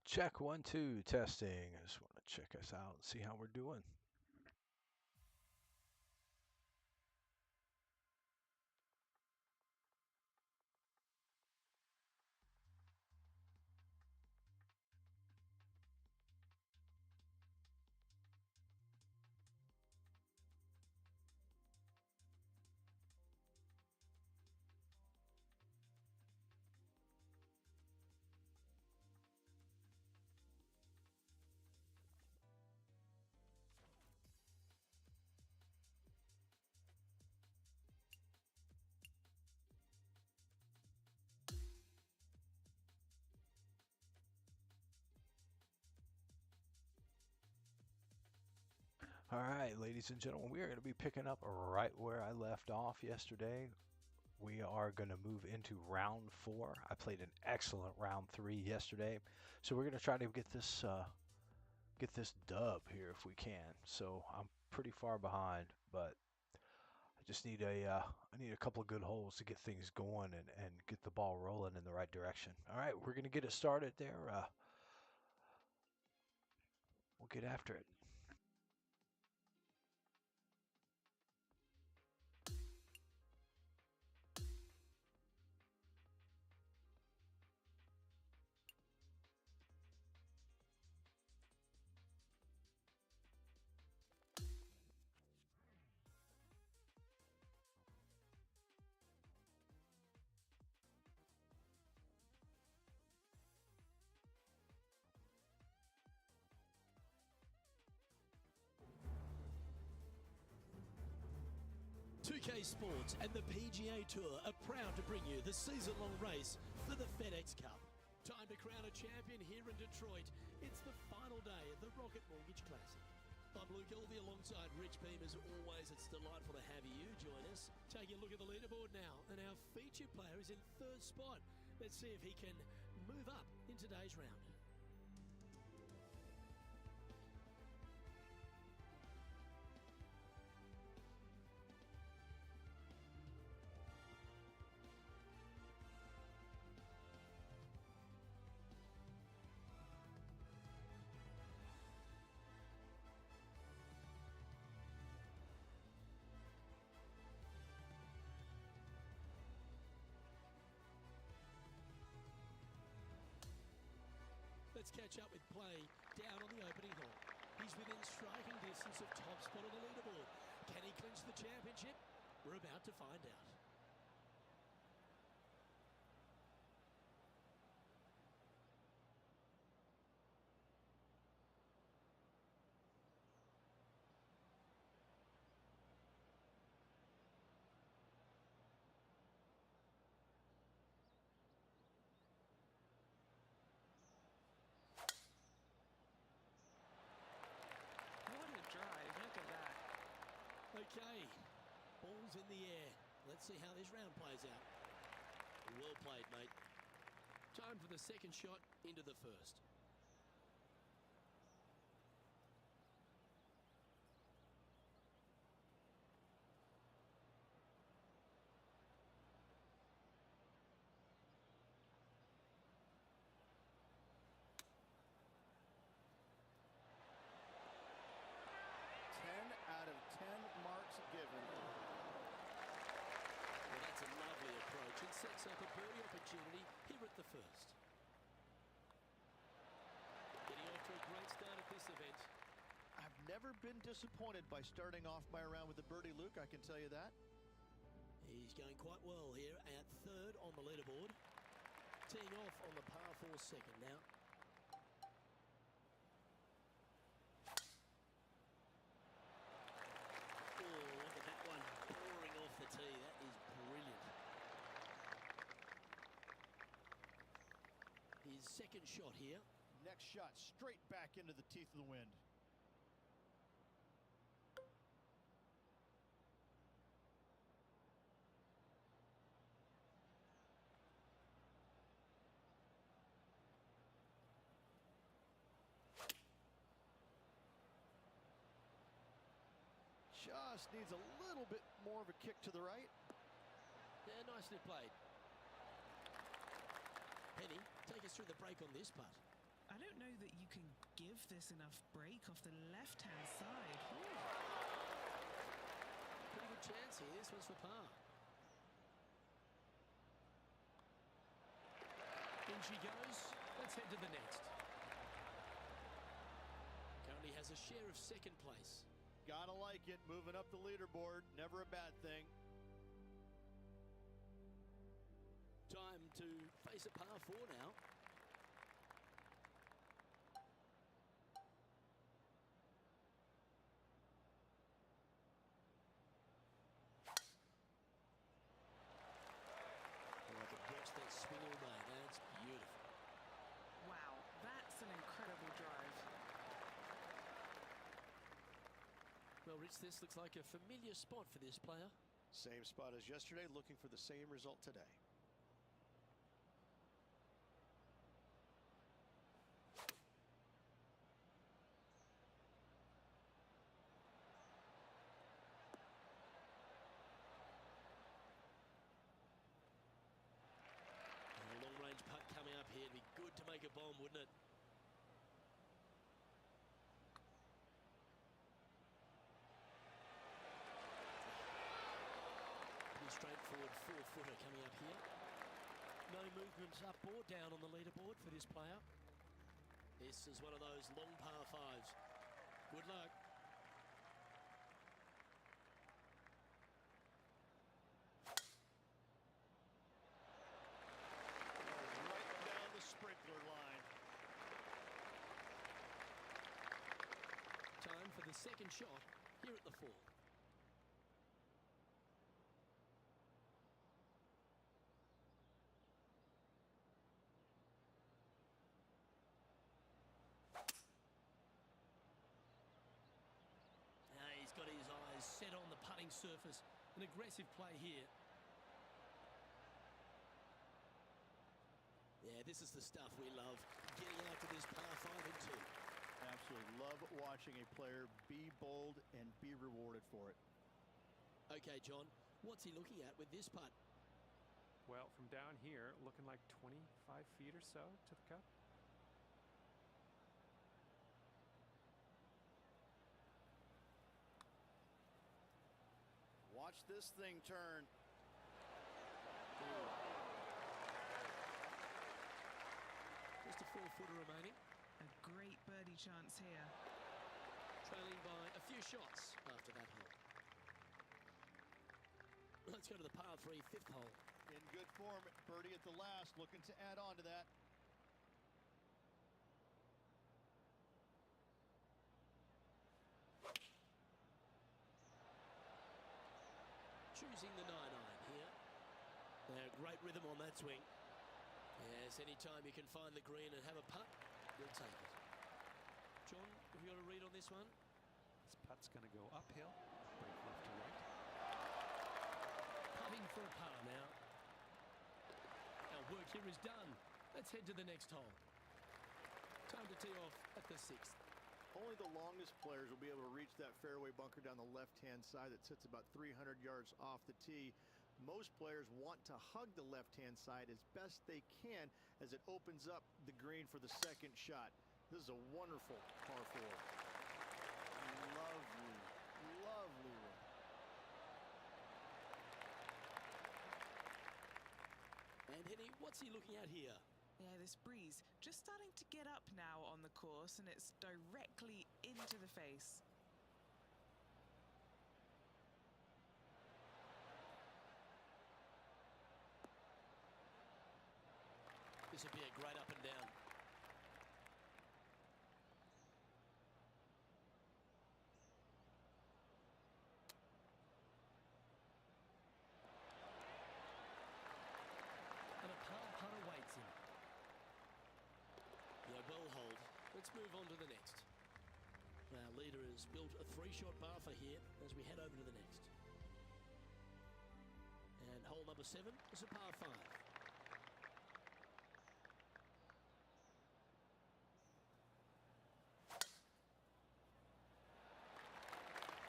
Check 1, 2, testing. I just want to check us out and see how we're doing. All right, ladies and gentlemen, we are going to be picking up right where I left off yesterday. We are going to move into round 4. I played an excellent round 3 yesterday, so we're going to try to get this dub here if we can. So I'm pretty far behind, but I just need a couple of good holes to get things going and get the ball rolling in the right direction. All right, we're going to get it started there. We'll get after it. PGA Sports and the PGA Tour are proud to bring you the season-long race for the FedEx Cup. Time to crown a champion here in Detroit. It's the final day of the Rocket Mortgage Classic. I'm Luke Elvey alongside Rich Beam. As always, it's delightful to have you join us. Taking a look at the leaderboard now, and our featured player is in 3rd spot. Let's see if he can move up in today's round. Let's catch up with play down on the opening hole. He's within striking distance of top spot on the leaderboard. Can he clinch the championship? We're about to find out. Drive. Look at that. Okay, ball's in the air. Let's see how this round plays out. Well played, mate. Time for the second shot into the first. Out of 10 marks given. Well, that's a lovely approach. It sets up a birdie opportunity here at the first. Getting off to a great start at this event. I've never been disappointed by starting off my round with a birdie, Luke, I can tell you that. He's going quite well here at 3rd on the leaderboard. Teeing off on the par 4 second now. The tee, that is brilliant. His second shot here. Next shot straight back into the teeth of the wind. Just needs a little bit more of a kick to the right. Yeah, nicely played. Penny, take us through the break on this putt. I don't know that you can give this enough break off the left-hand side. Pretty good chance here. This one's for par. In she goes. Let's head to the next. Currently has a share of second place. Gotta like it. Moving up the leaderboard. Never a bad thing. Time to face a par 4 now. Oh, to watch that swing all day. That's beautiful. Wow, that's an incredible drive. Well, Rich, this looks like a familiar spot for this player. Same spot as yesterday. Looking for the same result today. A long-range putt coming up here. It'd be good to make a bomb, wouldn't it? Pretty straightforward 4-footer coming up here. No movement up or down on the leaderboard for this player. This is one of those long par 5s. Good luck. Right down the sprinkler line. Time for the second shot here at the 4. Now he's got his eyes set on the putting surface. An aggressive play here. Yeah, this is the stuff we love. Getting out to this par 5 and 2. Absolutely love watching a player be bold and be rewarded for it. Okay, John, what's he looking at with this putt? Well, from down here, looking like 25 feet or so to the cup. Watch this thing turn. Just a 4-footer remaining. A great birdie chance here. Trailing by a few shots after that hole. Let's go to the par 3 5th hole. In good form, birdie at the last, looking to add on to that. Choosing the 9-iron here. Now, great rhythm on that swing. Yes, anytime you can find the green and have a putt, you'll take it. John, have you got a read on this one? This putt's going to go uphill, break left to right. Putting for a par now. Our work here is done. Let's head to the next hole. Time to tee off at the 6th. Only the longest players will be able to reach that fairway bunker down the left-hand side that sits about 300 yards off the tee. Most players want to hug the left-hand side as best they can as it opens up the green for the second shot. This is a wonderful par 4. Lovely, lovely one. And Henny, what's he looking at here? Yeah, this breeze just starting to get up now on the course, and it's directly into the face. This would be a great up and down. And a par putt awaits him. Yeah, well hold. Let's move on to the next. Our leader has built a 3-shot buffer here as we head over to the next. And hole number 7 is a par 5.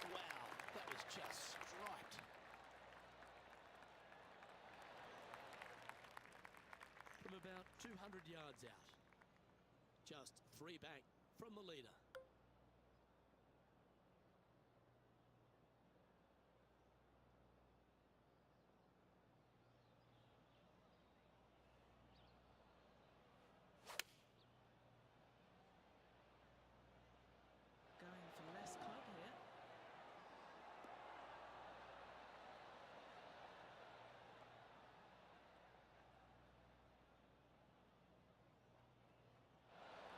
Wow, that was just striped. From about 200 yards out. Just 3 back from the leader. Going for less club here.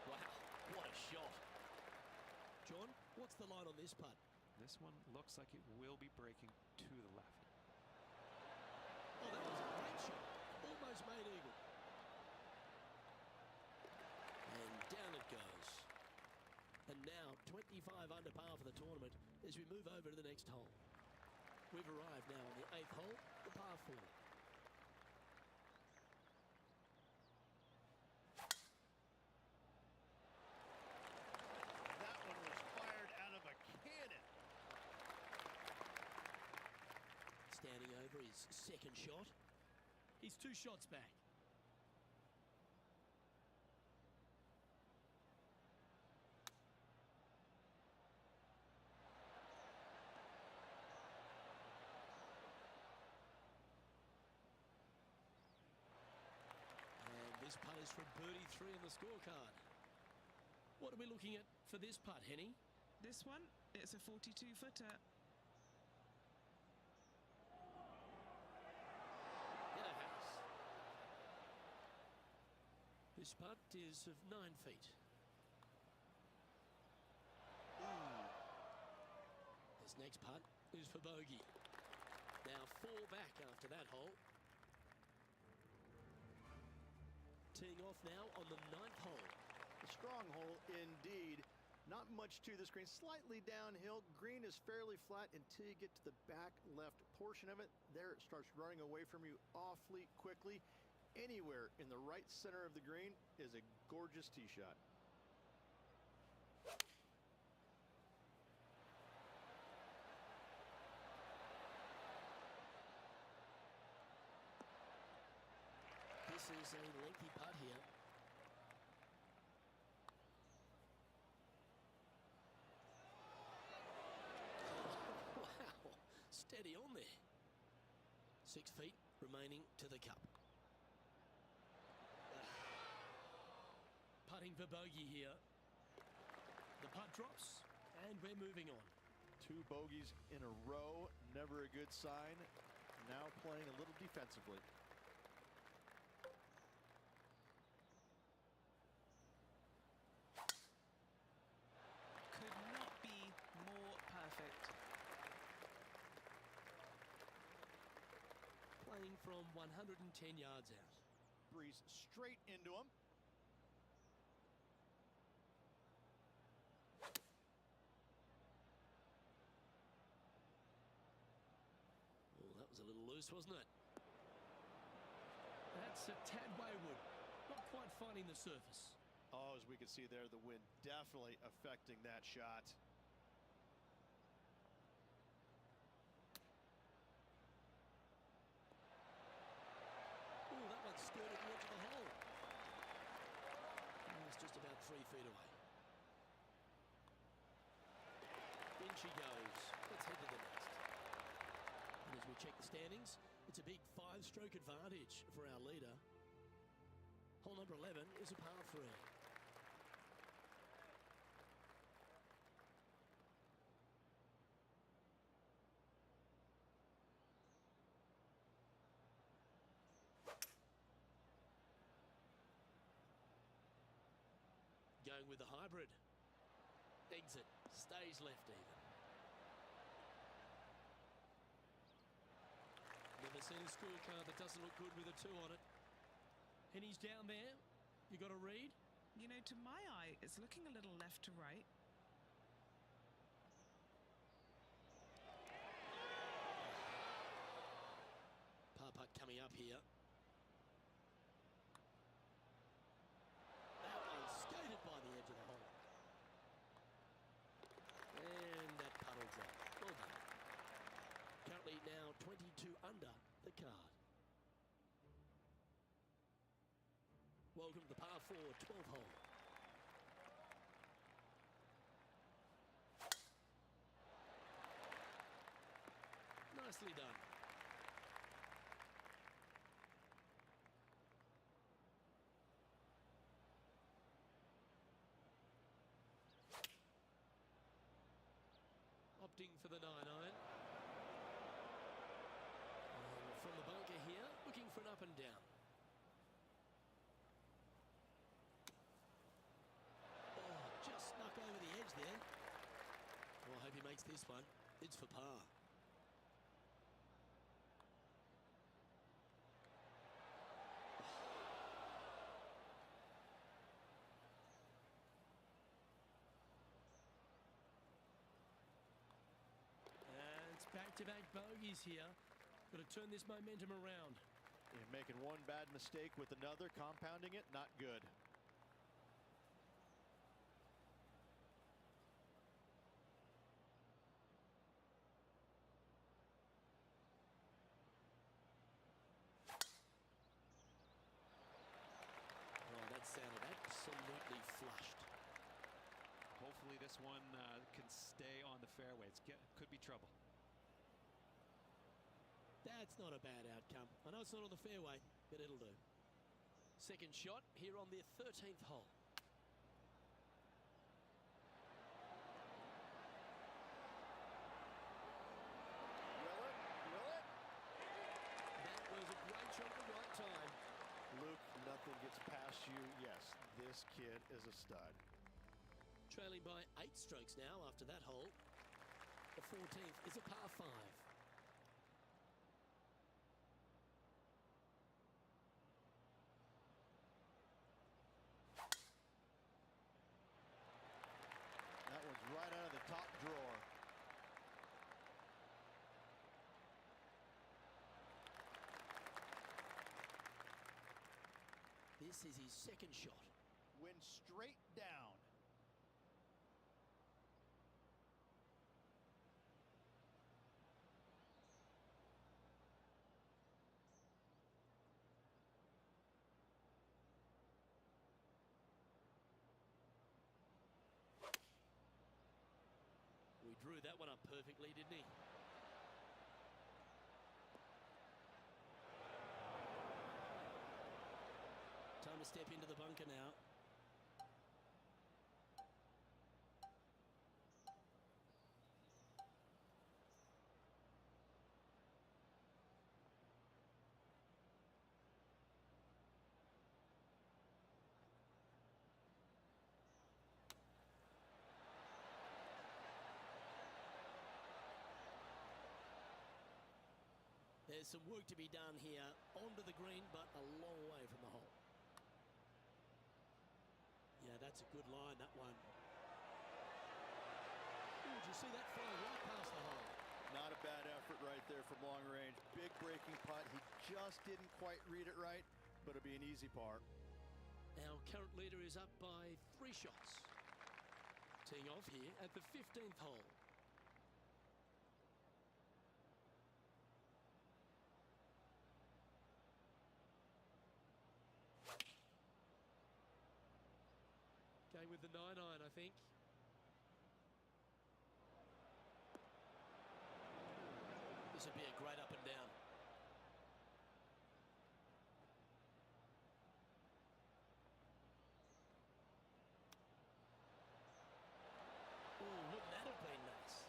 Wow, what a shot. John, what's the line on this putt? This one looks like it will be breaking to the left. Oh, that was a great shot. Almost made eagle. And down it goes. And now 25 under par for the tournament as we move over to the next hole. We've arrived now on the 8th hole, the par 4. That one was fired out of a cannon. Standing over his second shot. He's 2 shots back. And this putt is for birdie 3 on the scorecard. What are we looking at for this putt, Henny? This one, it's a 42-footer. Yellow house. This putt is of 9 feet. This next putt is for bogey. Now 4 back after that hole. Teeing off now on the 9th hole. A strong hole indeed. Not much to this green. Slightly downhill. Green is fairly flat until you get to the back left portion of it. There it starts running away from you awfully quickly. Anywhere in the right center of the green is a gorgeous tee shot. This is a lengthy putt here. Wow, steady on there. 6 feet remaining to the cup. Putting for bogey here. The putt drops, and we're moving on. 2 bogeys in a row. Never a good sign. Now playing a little defensively. Could not be more perfect. Playing from 110 yards out. Breeze straight into him. Oh, that was a little loose, wasn't it? That's a tad wayward. Not quite finding the surface. Oh, as we can see there, the wind definitely affecting that shot. Oh, that one skirted the edge of the hole. Oh, it's just about 3 feet away. In she goes. Let's head to the next. And as we check the standings, it's a big 5-stroke advantage for our leader. Hole number 11 is a par 3. Going with the hybrid. Exit. Stays left even. Never seen a scorecard that doesn't look good with a 2 on it. And he's down there. You got a read? You know, to my eye, it's looking a little left to right. Par putt coming up here. That one skated by the edge of the hole. And that putt will drop. Well done. Currently now 22 under the card. Welcome to the par 4 12th hole. Nicely done. Opting for the 9-iron. And from the bunker here, looking for an up and down. Oh, just snuck over the edge there. Well, I hope he makes this one. It's for par. And it's back-to-back bogeys here. Got to turn this momentum around. And making one bad mistake with another, compounding it, not good. Oh, that sounded absolutely flushed. Hopefully this one can stay on the fairway. Could be trouble. That's not a bad outcome. I know it's not on the fairway, but it'll do. Second shot here on their 13th hole. Will it? Will it? That was a great shot at the right time. Luke, nothing gets past you. Yes, this kid is a stud. Trailing by 8 strokes now after that hole. The 14th is a par 5. That one's right out of the top drawer. This is his second shot. Went straight down. We drew that one up perfectly, didn't he? Time to step into the bunker now. There's some work to be done here. Onto the green, but a long way from the hole. Yeah, that's a good line, that one. Ooh, did you see that fly right past the hole? Not a bad effort right there from long range. Big breaking putt. He just didn't quite read it right, but it'll be an easy par. Our current leader is up by 3 shots. Teeing off here at the 15th hole. Going with the 9-iron, I think. This would be a great up and down. Oh, wouldn't that have been nice?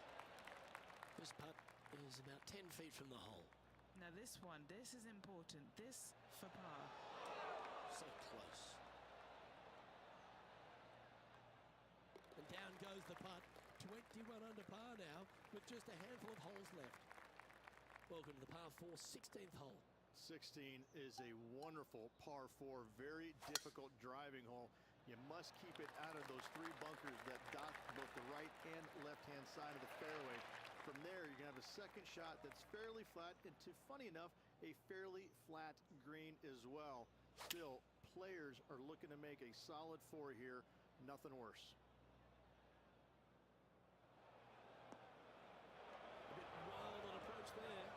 This putt is about 10 feet from the hole. Now this one, this is important. This for par. So close. And down goes the putt. 21 under par now, with just a handful of holes left. Welcome to the par 4 16th hole. 16 is a wonderful par 4, very difficult driving hole. You must keep it out of those 3 bunkers that dot both the right and left-hand side of the fairway. From there, you're going to have a second shot that's fairly flat, and funny enough, a fairly flat green as well. Still, players are looking to make a solid 4 here, nothing worse. A bit wild an approach there.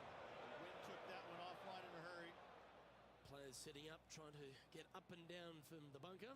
Wind took that one offline in a hurry. Players setting up, trying to get up and down from the bunker.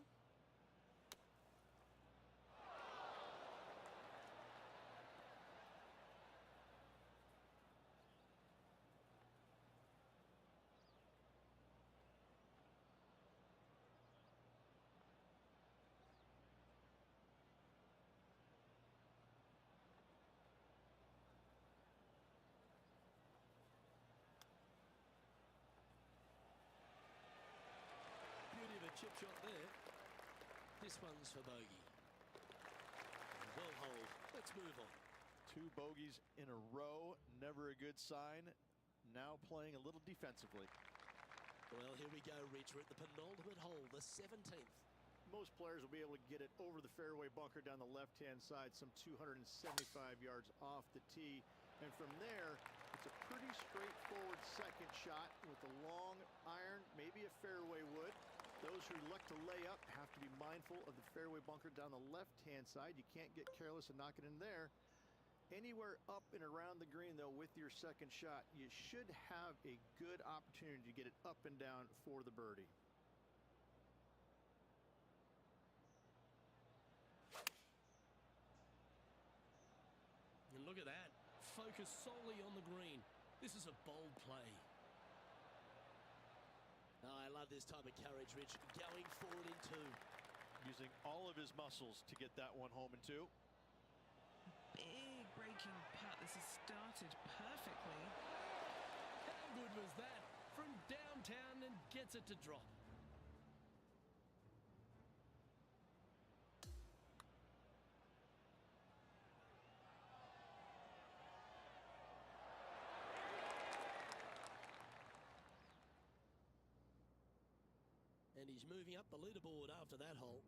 This one's for bogey. Well hold. Let's move on. 2 bogeys in a row, never a good sign. Now playing a little defensively. Well, here we go, Rich. We're at the penultimate hole, the 17th. Most players will be able to get it over the fairway bunker down the left-hand side, some 275 yards off the tee. And from there, it's a pretty straightforward second shot with a long iron, maybe a fairway wood. Those who elect to lay up have to be mindful of the fairway bunker down the left-hand side. You can't get careless and knock it in there. Anywhere up and around the green, though, with your second shot, you should have a good opportunity to get it up and down for the birdie. And look at that. Focus solely on the green. This is a bold play. Oh, I love this type of courage, Rich. Going forward in 2. Using all of his muscles to get that one home in 2. Big breaking putt. This has started perfectly. How good was that? From downtown and gets it to drop. And he's moving up the leaderboard after that hole.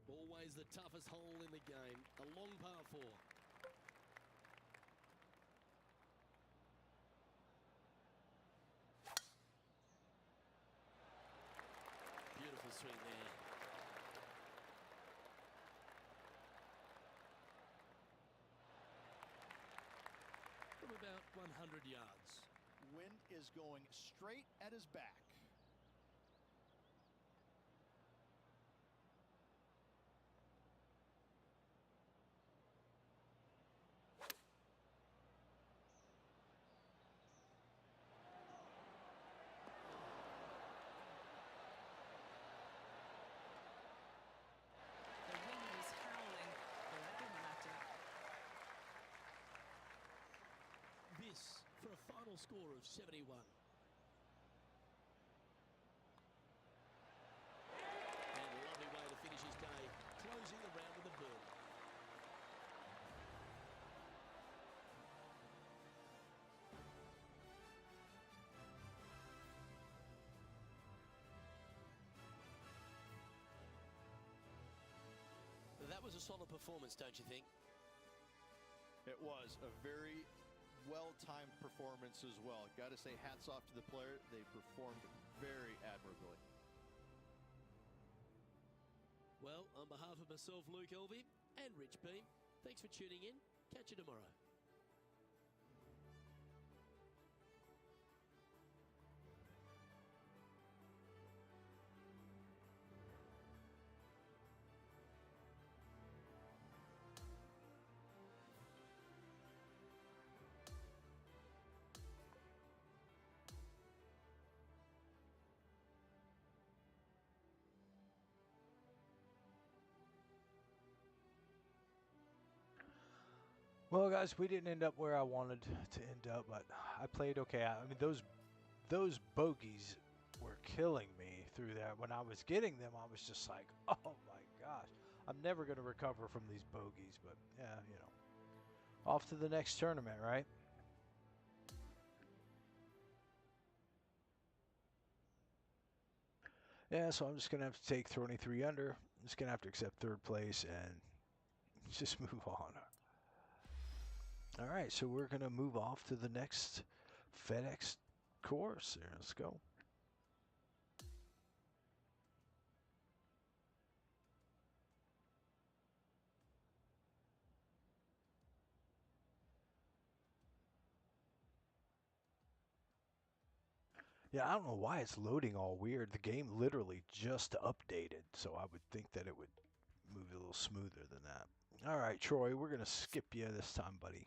Always the toughest hole in the game. A long par 4. Beautiful swing there. From about 100 yards. Wind is going straight at his back. The wind was howling, but that didn't matter. This for a final score of 71. And a lovely way to finish his day, closing the round with a birdie. That was a solid performance, don't you think? It was a very well-timed performance as well. Got to say hats off to the player. They performed very admirably. Well, on behalf of myself, Luke Elvey, and Rich Beam, thanks for tuning in. Catch you tomorrow. Well, guys, we didn't end up where I wanted to end up, but I played okay. I mean, those bogeys were killing me through that. When I was getting them, I was just like, oh my gosh, I'm never going to recover from these bogeys. But yeah, you know, off to the next tournament, right? Yeah, so I'm just going to have to take 23 under. I'm just going to have to accept third place and just move on. All right, so we're going to move off to the next FedEx course. Here, let's go. Yeah, I don't know why it's loading all weird. The game literally just updated, so I would think that it would move a little smoother than that. All right, Troy, we're going to skip you this time, buddy.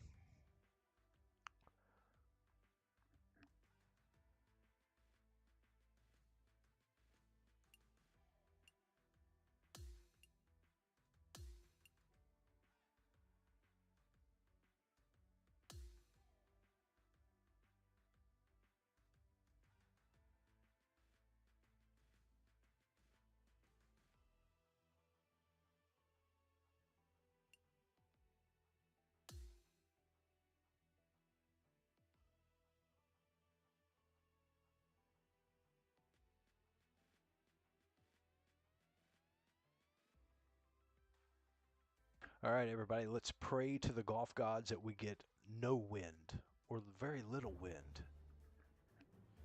All right, everybody, let's pray to the golf gods that we get no wind or very little wind.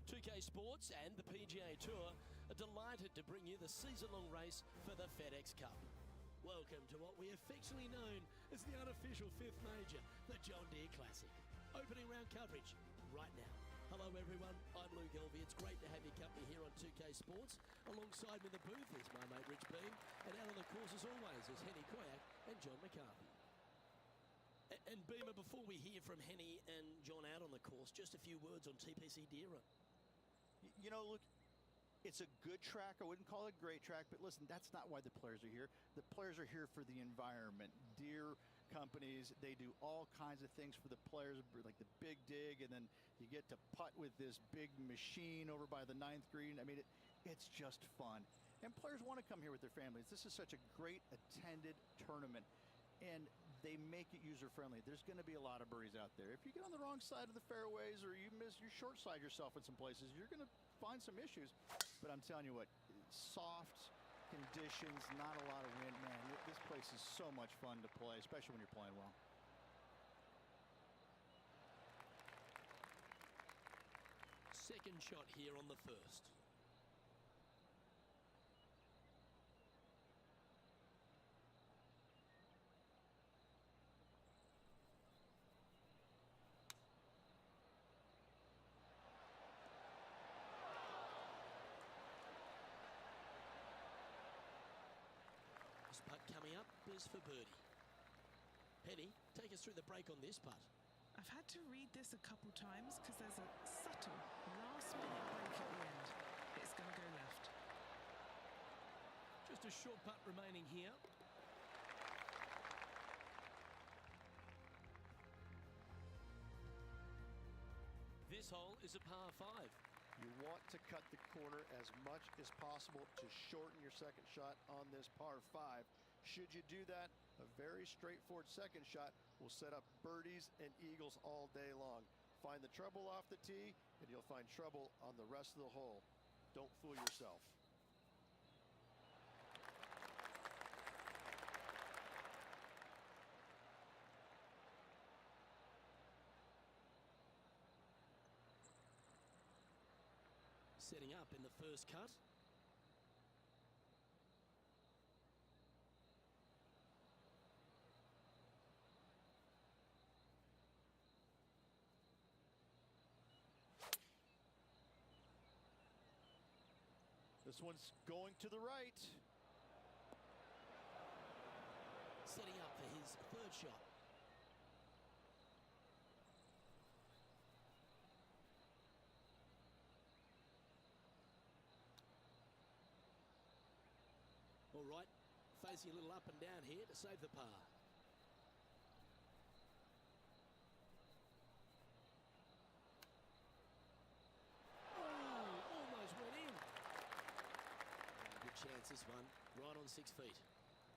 2K Sports and the PGA Tour are delighted to bring you the season-long race for the FedEx Cup. Welcome to what we affectionately known as the unofficial fifth major, the John Deere Classic. Opening round coverage right now. Hello everyone, I'm Luke Elvey. It's great to have your company here on 2K Sports. Alongside me in the booth is my mate Rich Beam, and out on the course as always is Henny Koyak and John McCarthy. And Beamer, before we hear from Henny and John out on the course, just a few words on TPC Deere. You know, look, it's a good track. I wouldn't call it a great track, but listen, that's not why the players are here. The players are here for the environment. Deere companies, they do all kinds of things for the players, like the big dig, and then you get to putt with this big machine over by the 9th green. I mean, it's just fun. And players want to come here with their families. This is such a great attended tournament, and they make it user-friendly. There's going to be a lot of birdies out there. If you get on the wrong side of the fairways or you short side yourself in some places, you're going to find some issues. But I'm telling you what, soft conditions, not a lot of wind, man, this place is so much fun to play, especially when you're playing well. Second shot here on the first. This putt coming up is for birdie. Henny, take us through the break on this putt. I've had to read this a couple times because there's a subtle last-minute break at the end. It's going to go left. Just a short putt remaining here. This hole is a par 5. You want to cut the corner as much as possible to shorten your second shot on this par 5. Should you do that, a very straightforward second shot will set up birdies and eagles all day long. Find the trouble off the tee, and you'll find trouble on the rest of the hole. Don't fool yourself. Setting up in the first cut. This one's going to the right. Setting up for his third shot. All right, facing a little up and down here to save the par. Oh, almost went in. Good chance this one, right on 6 feet.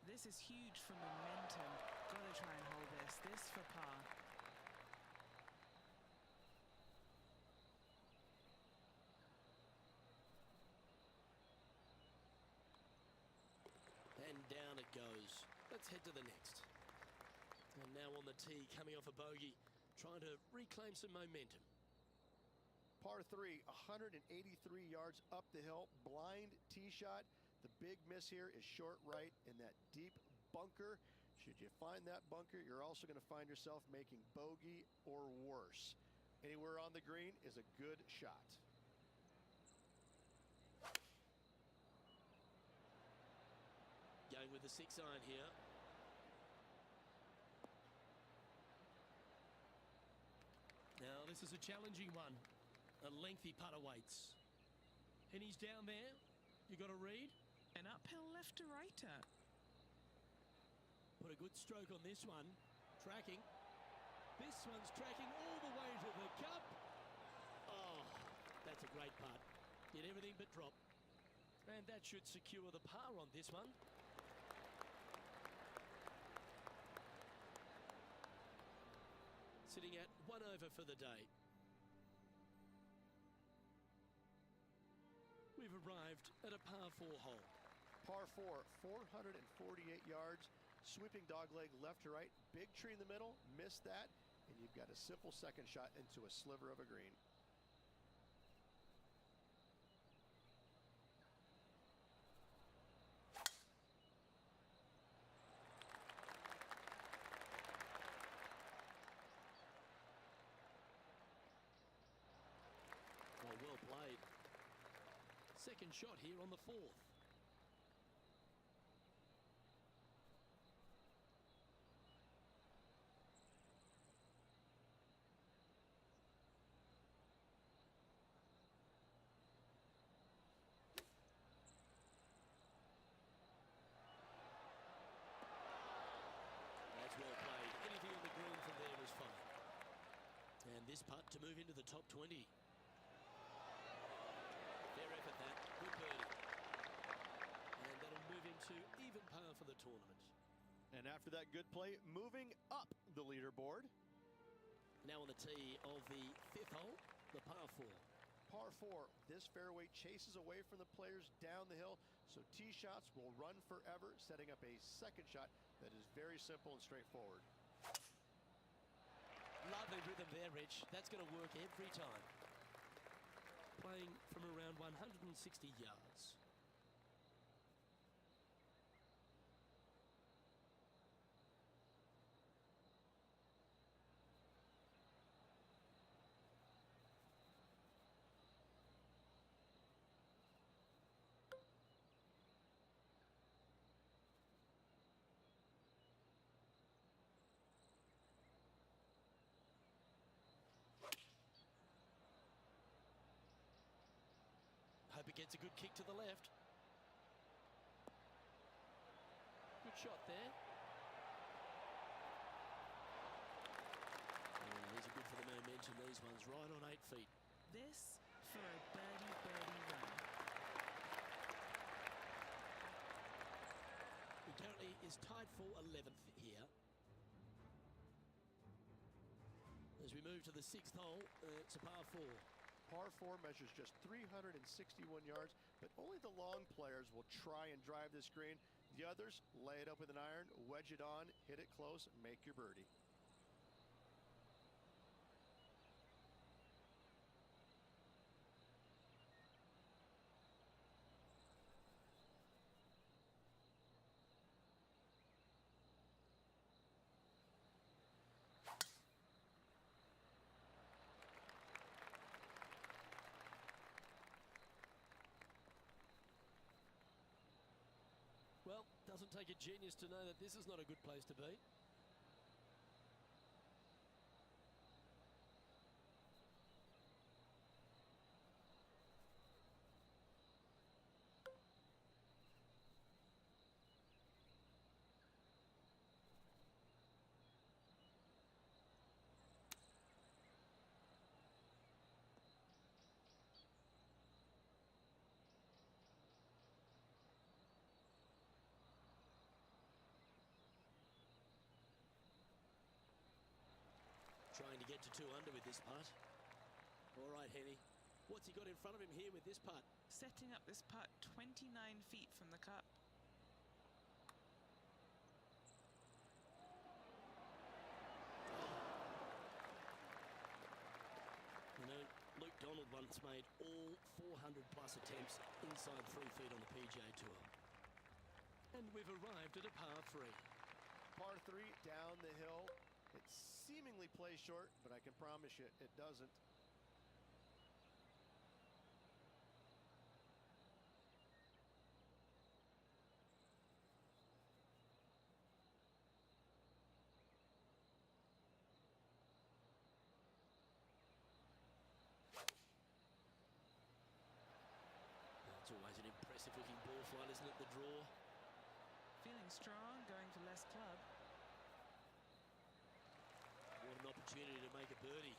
This is huge for momentum. Got to try and hold this. This for par. And down it goes. Let's head to the next. And now on the tee, coming off a bogey, trying to reclaim some momentum. Par 3, 183 yards up the hill, blind tee shot. The big miss here is short right in that deep bunker. Should you find that bunker, you're also going to find yourself making bogey or worse. Anywhere on the green is a good shot. Going with the 6-iron here. Now this is a challenging one. A lengthy putt awaits. And he's down there. You got a read? An uphill left to righter. Put a good stroke on this one. Tracking. This one's tracking all the way to the cup. Oh, that's a great putt. Did everything but drop. And that should secure the par on this one. Sitting at 1 over for the day. We've arrived at a par 4 hole. Par 4, 448 yards, Sweeping dog leg left to right, big tree in the middle, missed that, and you've got a simple second shot into a sliver of a green. Well played. Second shot here on the fourth. That's well played. Anything on the green from there was fine. And this putt to move into the top 20. Fair effort that. Good birdie. And that'll move into even par for the tournament. And after that good play, moving up the leaderboard. Now on the tee of the fifth hole, the par 4. Par 4, this fairway chases away from the players down the hill, so tee shots will run forever, setting up a second shot that is very simple and straightforward. Lovely rhythm there, Rich. That's going to work every time. Playing from around 160 yards. Hope it gets a good kick to the left. Good shot there. Oh, these are good for the momentum, these ones. Right on 8 feet. This for a birdie run. He currently is tied for 11th here. As we move to the sixth hole, it's a par 4. Par 4 measures just 361 yards, but only the long players will try and drive this green. The others lay it up with an iron, wedge it on, hit it close, make your birdie. Well, doesn't take a genius to know that this is not a good place to be. Trying to get to 2 under with this putt. All right, Henny. What's he got in front of him here with this putt? Setting up this putt 29 feet from the cup. You know, Luke Donald once made all 400 plus attempts inside 3 feet on the PGA Tour. And we've arrived at a par 3. Par 3 down the hill. It seemingly plays short, but I can promise you it doesn't. It's always an impressive looking ball flight, isn't it, the draw? Feeling strong, going for less club. What an opportunity to make a birdie.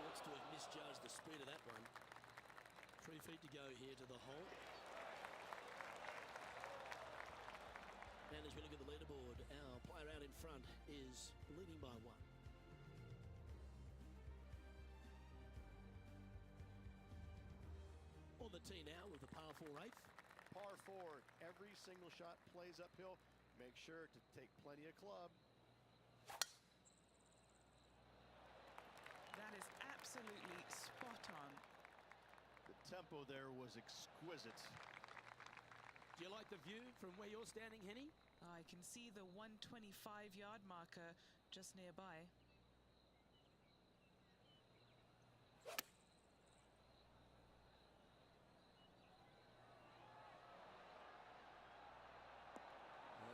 Looks to have misjudged the speed of that one. 3 feet to go here to the hole. And as we look at the leaderboard, leaderboard, our player out in front is leading by 1. On the tee now with the par 4 8th. Par 4, every single shot plays uphill. Make sure to take plenty of club. That is absolutely spot on. The tempo there was exquisite. Do you like the view from where you're standing, Henny? I can see the 125-yard marker just nearby.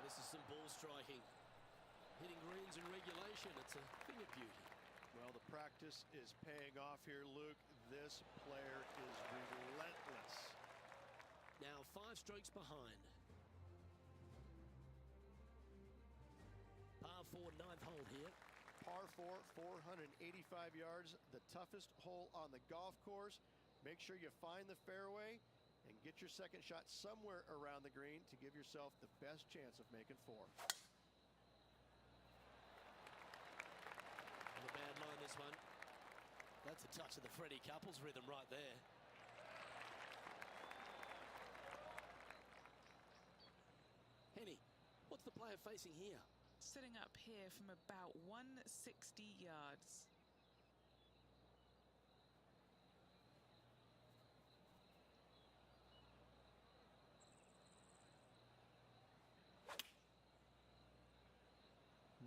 This is some ball striking. Hitting greens in regulation, it's a thing of beauty. Well, the practice is paying off here, Luke. This player is relentless. Now 5 strokes behind. Par 4, 9th hole here. Par 4, 485 yards, the toughest hole on the golf course. Make sure you find the fairway and get your second shot somewhere around the green to give yourself the best chance of making 4. On a bad line, this one. That's a touch of the Freddie Couples rhythm right there. Henny, what's the player facing here? Sitting up here from about 160 yards.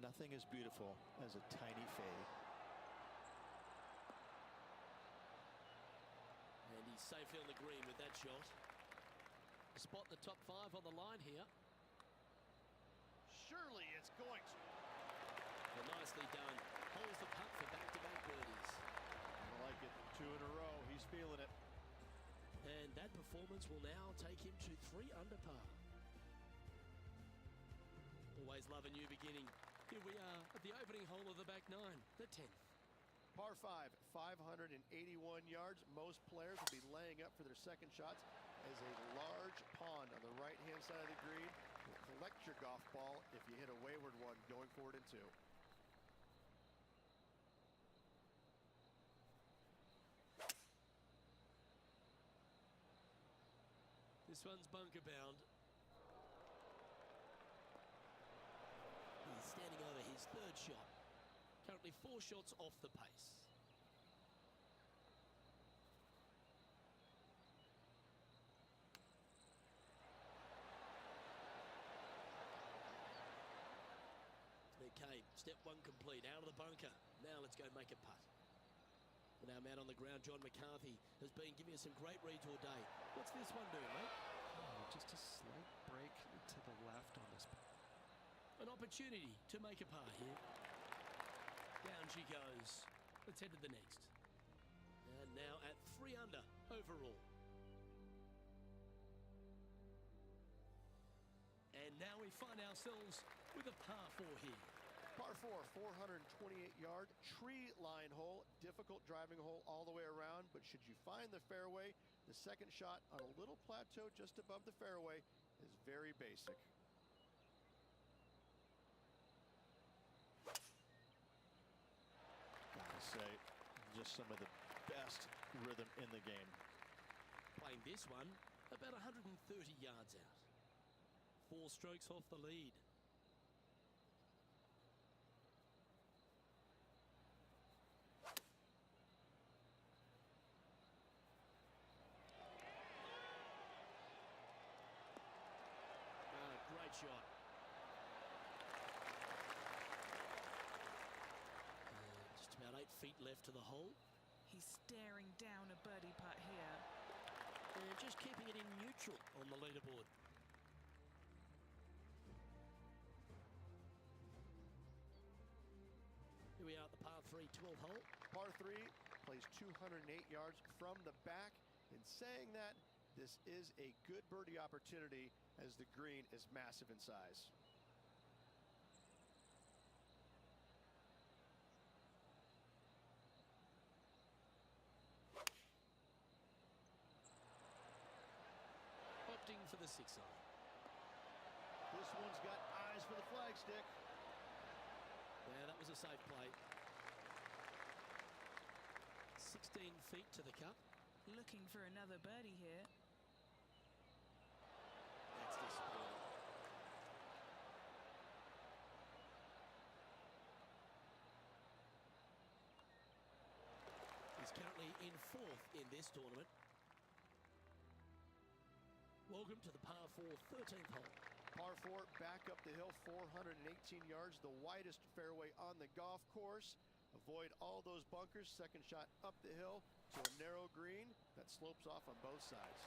Nothing as beautiful as a tiny fade. And he's safely on the green with that shot. Spot the top 5 on the line here. Surely it's going to. Well, nicely done. Holds the putt for back-to-back birdies. I like it. 2 in a row. He's feeling it. And that performance will now take him to 3 under par. Always love a new beginning. Here we are at the opening hole of the back 9, the 10th. Par 5, 581 yards. Most players will be laying up for their second shots as a large pond on the right-hand side of the green will collect your golf ball if you hit a wayward one going forward in 2. This one's bunker bound. He's standing over his 3rd shot. Currently 4 shots off the pace. Okay, step 1 complete, out of the bunker. Now let's go make a putt. And our man on the ground, John McCarthy, has been giving us some great reads all day. What's this one doing, mate? Oh, just a slight break to the left on this. An opportunity to make a par here. Down she goes. Let's head to the next. And now at 3 under overall. And now we find ourselves with a par 4 here. Par 4, 428-yard tree line hole. Difficult driving hole all the way around, but should you find the fairway, the second shot on a little plateau just above the fairway is very basic. Gotta say, just some of the best rhythm in the game. Playing this one about 130 yards out. 4 strokes off the lead. Great shot. Just about 8 feet left to the hole. He's staring down a birdie putt here. And just keeping it in neutral on the leaderboard. Here we are at the par 3 12th hole. Par 3 plays 208 yards from the back. In saying that, this is a good birdie opportunity as the green is massive in size. Opting for the 6 iron. This one's got tries for the flag stick. Yeah, that was a safe play. 16 feet to the cup. Looking for another birdie here. That's disappointing. He's currently in fourth in this tournament. Welcome to the par 4 13th hole. Par 4, back up the hill, 418 yards, the widest fairway on the golf course. Avoid all those bunkers. Second shot up the hill to a narrow green that slopes off on both sides.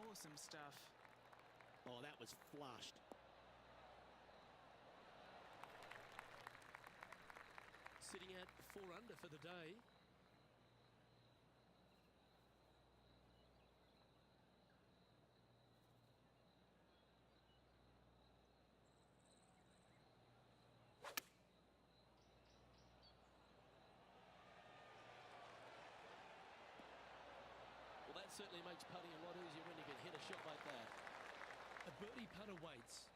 Awesome stuff. Oh, that was flushed. Sitting at 4 under for the day. Well, that certainly makes putting a lot easier when you can hit a shot like that. A birdie putt awaits.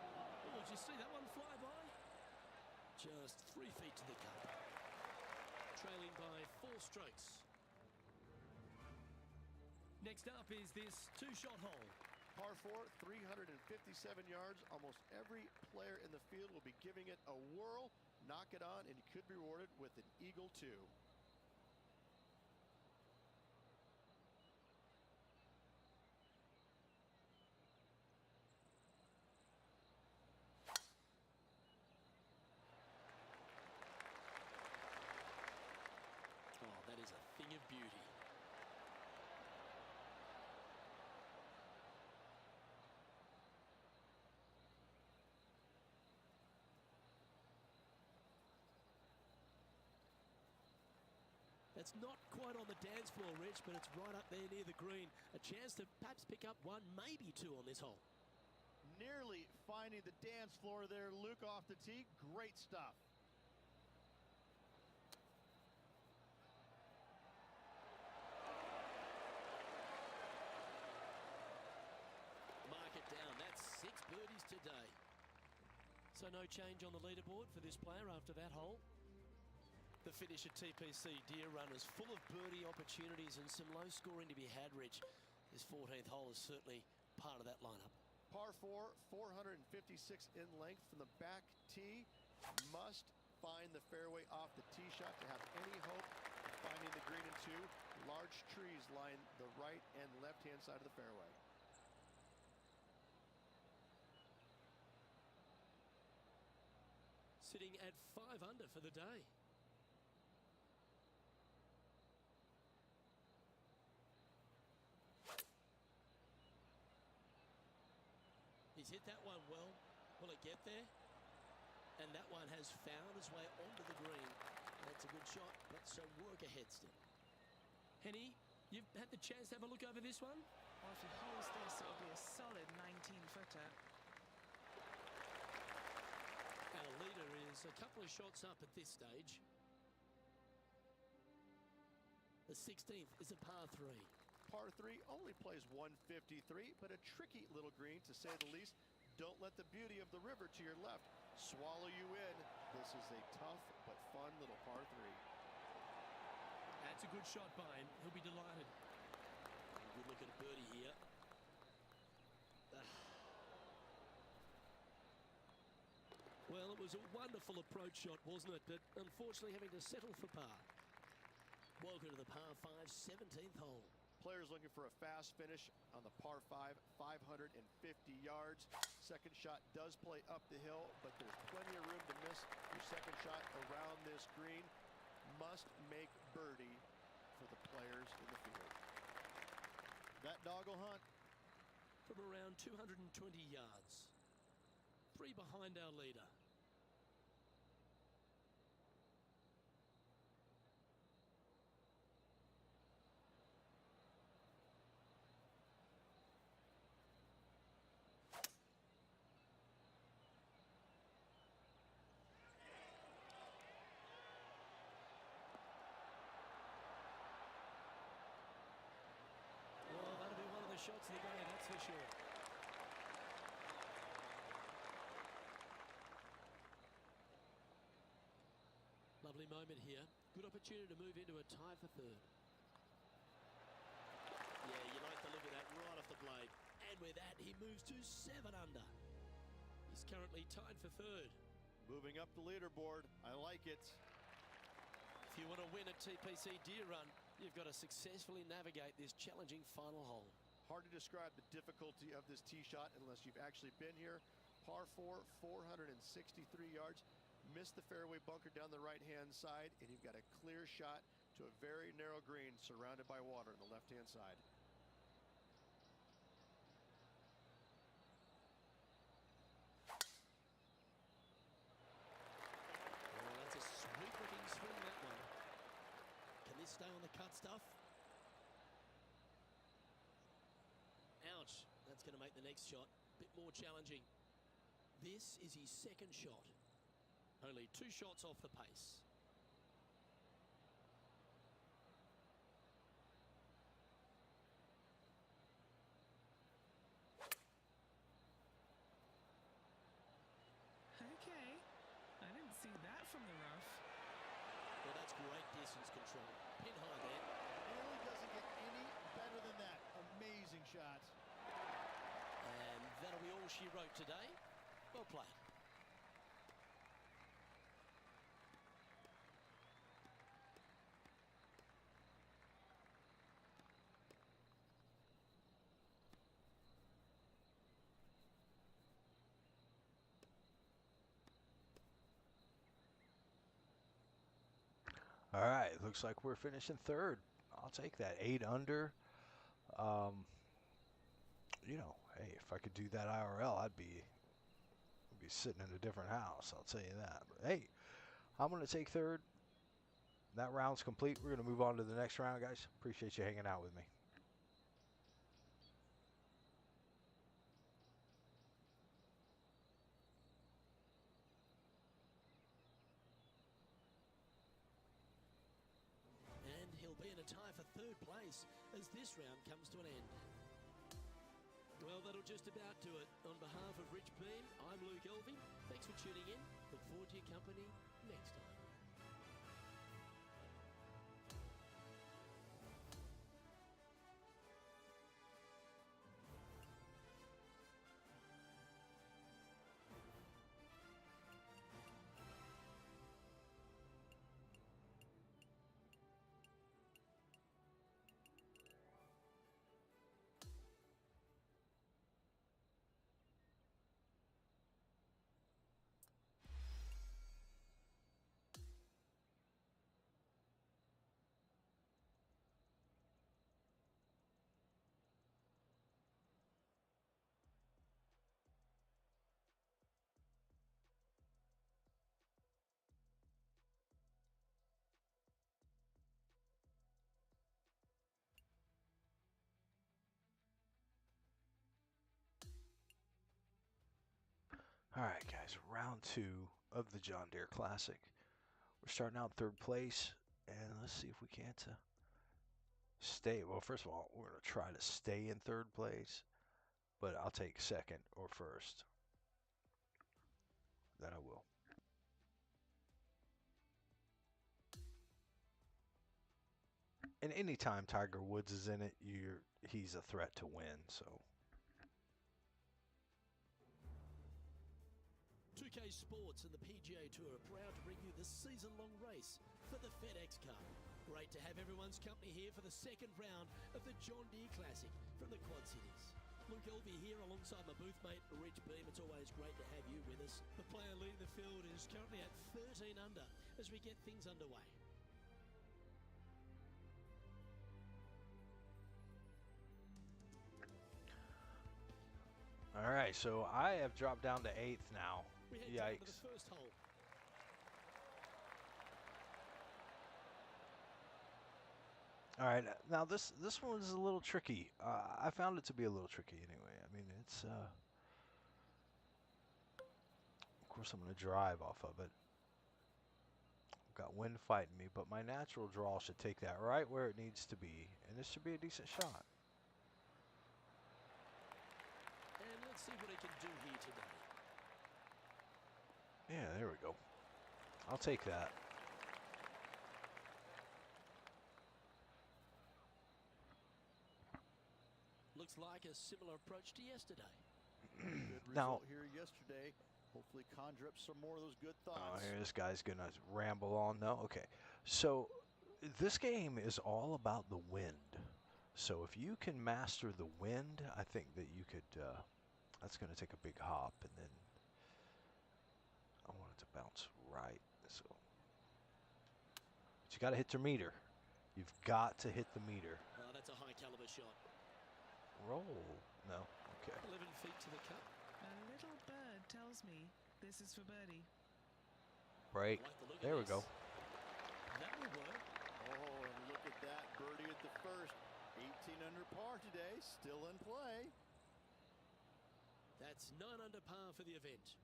Oh, did you see that one fly by? Just 3 feet to the cup. Trailing by 4 strokes. Next up is this 2-shot hole. Par 4, 357 yards. Almost every player in the field will be giving it a whirl. Knock it on, and you could be rewarded with an eagle too. Oh, that is a thing of beauty. That's not quite on the dance floor, Rich, but it's right up there near the green. A chance to perhaps pick up 1, maybe 2 on this hole. Nearly finding the dance floor there, Luke off the tee. Great stuff. Mark it down. That's 6 birdies today. So no change on the leaderboard for this player after that hole. The finish at TPC Deer Run is full of birdie opportunities and some low scoring to be had, Rich. This 14th hole is certainly part of that lineup. Par 4, 456 in length from the back tee. Must find the fairway off the tee shot to have any hope of finding the green in 2. Large trees line the right and left-hand side of the fairway. Sitting at 5 under for the day. He's hit that one well. Will it get there? And that one has found its way onto the green. That's a good shot, but some work ahead still. Henny, you've had the chance to have a look over this one? Well, if he holds this, it'll be a solid 19-footer. Our leader is a couple of shots up at this stage. The 16th is a par 3. Par 3 only plays 153, but a tricky little green to say the least. Don't let the beauty of the river to your left swallow you in. This is a tough but fun little par 3. That's a good shot by him. He'll be delighted. A good look at a birdie here. Well, it was a wonderful approach shot, wasn't it? But unfortunately having to settle for par. Welcome to the par 5 17th hole. Players looking for a fast finish on the par 5, 550 yards. Second shot does play up the hill, but there's plenty of room to miss your second shot around this green. Must make birdie for the players in the field. That dog will hunt. From around 220 yards. 3 behind our leader. Well, that'll be one of the shots of the day, that's for sure. Lovely moment here. Good opportunity to move into a tie for third. Yeah, you like the look of that right off the blade. And with that, he moves to 7 under. He's currently tied for third. Moving up the leaderboard. I like it. If you want to win a TPC Deer Run, you've got to successfully navigate this challenging final hole. Hard to describe the difficulty of this tee shot unless you've actually been here. Par 4, 463 yards. Missed the fairway bunker down the right-hand side, and you've got a clear shot to a very narrow green surrounded by water on the left-hand side. Oh, that's a sweet-looking swing, that one. Can this stay on the cut stuff? Ouch. That's going to make the next shot a bit more challenging. This is his second shot. Only 2 shots off the pace. Okay, I didn't see that from the rough. Well, that's great distance control. Pin high there. Really doesn't get any better than that. Amazing shot. And that'll be all she wrote today. Well played. All right, looks like we're finishing third. I'll take that. 8 under. You know, hey, if I could do that IRL, I'd be sitting in a different house. I'll tell you that. But hey, I'm going to take third. That round's complete. We're going to move on to the next round, guys. Appreciate you hanging out with me. And he'll be in a tie for third place as this round comes to an end. Well, that'll just about do it. On behalf of Rich Beam, I'm Luke Elving. Thanks for tuning in. Look forward to your company next time. All right, guys, round 2 of the John Deere Classic. We're starting out third place, and let's see if we can't stay. Well, first of all, we're going to try to stay in third place, but I'll take second or first. That I will. And anytime Tiger Woods is in it, he's a threat to win, so. 2K Sports and the PGA Tour are proud to bring you the season-long race for the FedEx Cup. Great to have everyone's company here for the second round of the John Deere Classic from the Quad Cities. Luke Elvey here alongside my booth mate Rich Beam. It's always great to have you with us. The player leading the field is currently at 13 under as we get things underway. All right, so I have dropped down to 8th now. We head down to Yikes. the first hole. All right, now this one is a little tricky. I found it to be a little tricky anyway. I mean, it's of course I'm going to drive off of it. I've got wind fighting me, but my natural draw should take that right where it needs to be, and this should be a decent shot. And let's see what he can do here today. Yeah, there we go. I'll take that. Looks like a similar approach to yesterday. Good Now, result here yesterday. Hopefully conjure up some more of those good thoughts. oh, here this guy's gonna ramble on. No, okay. So this game is all about the wind. So if you can master the wind, I think that you could. That's gonna take a big hop, and then I want it to bounce right. So, but you got to hit your meter. You've got to hit the meter. Oh, that's a high caliber shot. Roll. No. Okay. 11 feet to the cup. A little bird tells me this is for birdie. Break. I like the look of There we this. go. That will work. Oh, and look at that. Birdie at the first. 18 under par today. Still in play. That's 9 under par for the event.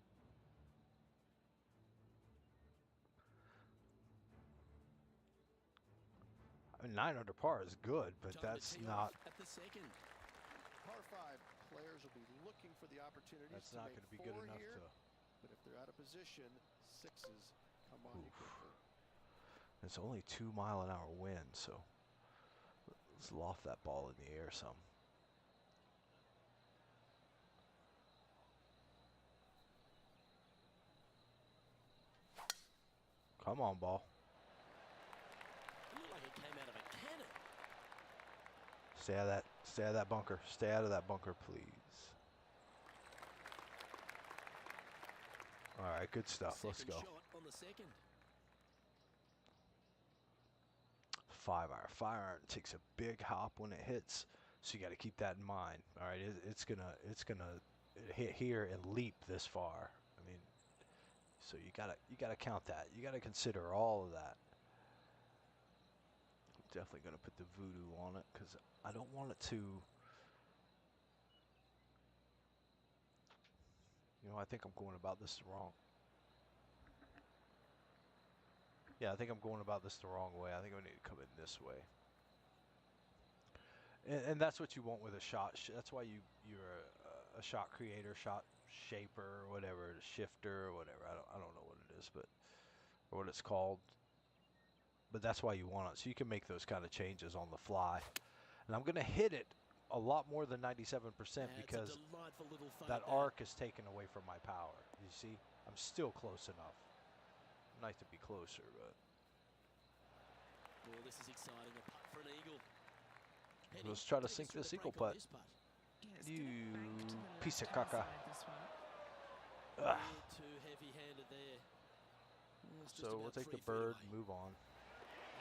I mean, 9 under par is good, but Time to that's tee not. off at the second. Par 5 players will be looking for the opportunities That's to not make going to be good 4 enough here. to. But if they're out of position, 6s come on you Oof. quickly. It's only 2-mile-an-hour wind, so let's loft that ball in the air some. Come on, ball. It looked like it came out of a cannon. Stay out of that. Stay out of that bunker. Stay out of that bunker, please. All right, good stuff. Let's Second go. shot on the second. 5-iron. 5-iron takes a big hop when it hits, so you got to keep that in mind. All right, it's gonna hit here and leap this far. I mean, so you gotta count that. You gotta consider all of that. I'm definitely gonna put the voodoo on it because I don't want it to. You know, I think I'm going about this wrong. Yeah, I think I'm going about this the wrong way. I think I need to come in this way. And that's what you want with a shot. That's why you're a shot creator, shot shaper, or whatever, shifter, or whatever. I don't know what it is, but or what it's called. But that's why you want it, so you can make those kind of changes on the fly. And I'm gonna hit it a lot more than 97% because It's a delightful little fade that there. arc is taken away from my power. You see, I'm still close enough. Nice to be closer, but Oh, this is exciting. A putt for an eagle. Penny, let's try to take us sink through this the eagle break on putt. this putt. Yeah, it's gonna You bank to the piece of left-hand caca. side, this one. Ugh. Way too heavy-handed there. Oh, it's just So we'll about take the 3 feet bird away. and move on.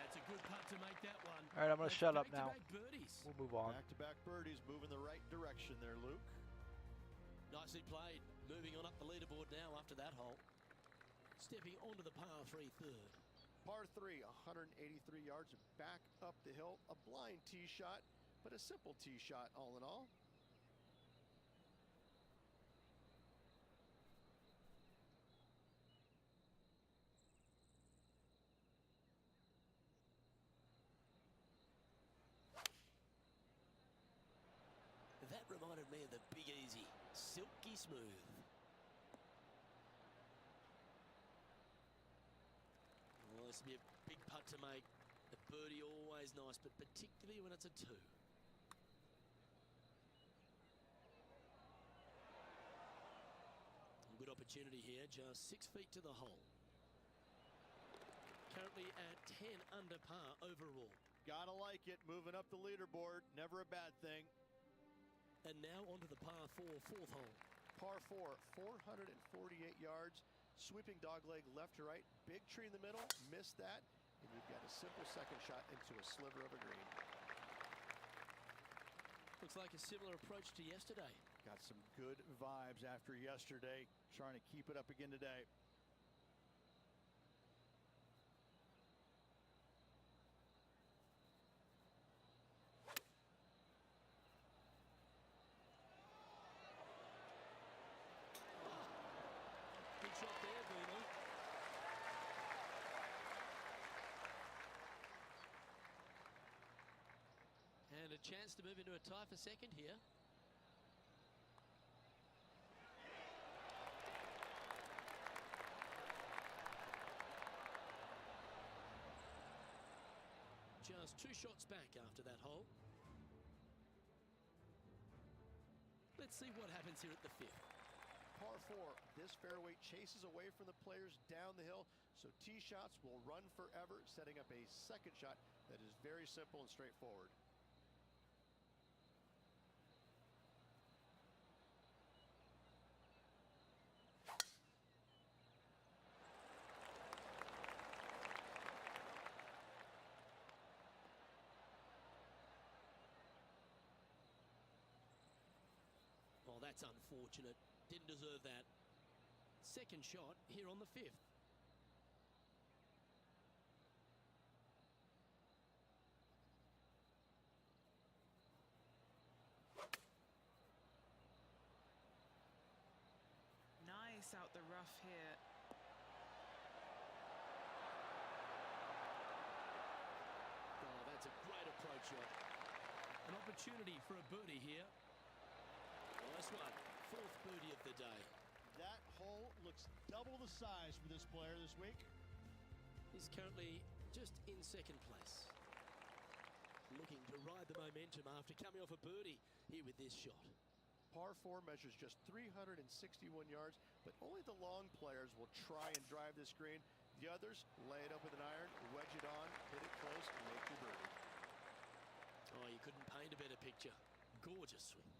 That's a good putt to make that one. All right, I'm gonna That's shut up now. back-to-back birdies. We'll move on. Back-to-back birdies moving the right direction there, Luke. Nicely played. Moving on up the leaderboard now after that hole. Stepping onto the par 3 third. Par 3, 183 yards back up the hill. A blind tee shot, but a simple tee shot all in all. That reminded me of the Big Easy. Silky smooth. Well, this will be a big putt to make. A birdie always nice, but particularly when it's a 2. Good opportunity here, just 6 feet to the hole. Currently at 10 under par overall. Gotta like it, moving up the leaderboard, never a bad thing. And now onto the par 4 fourth hole. Par 4, 448 yards, sweeping dogleg left to right, big tree in the middle, missed that, and you've got a simple second shot into a sliver of a green. Looks like a similar approach to yesterday. Got some good vibes after yesterday, trying to keep it up again today. Good shot there, Bruno. And a chance to move into a tie for second here. Just 2 shots back after that hole. Let's see what happens here at the 5th. Par 4, this fairway chases away from the players down the hill, so tee shots will run forever, setting up a second shot that is very simple and straightforward. Oh, that's unfortunate. Didn't deserve that. Second shot here on the 5th. Nice out the rough here. Oh, that's a great approach shot. An opportunity for a birdie here. Nice one. 4th birdie of the day. That hole looks double the size for this player this week. He's currently just in 2nd place. Looking to ride the momentum after coming off a birdie here with this shot. Par 4 measures just 361 yards, but only the long players will try and drive this green. The others lay it up with an iron, wedge it on, hit it close, and make your birdie. Oh, you couldn't paint a better picture. Gorgeous swing.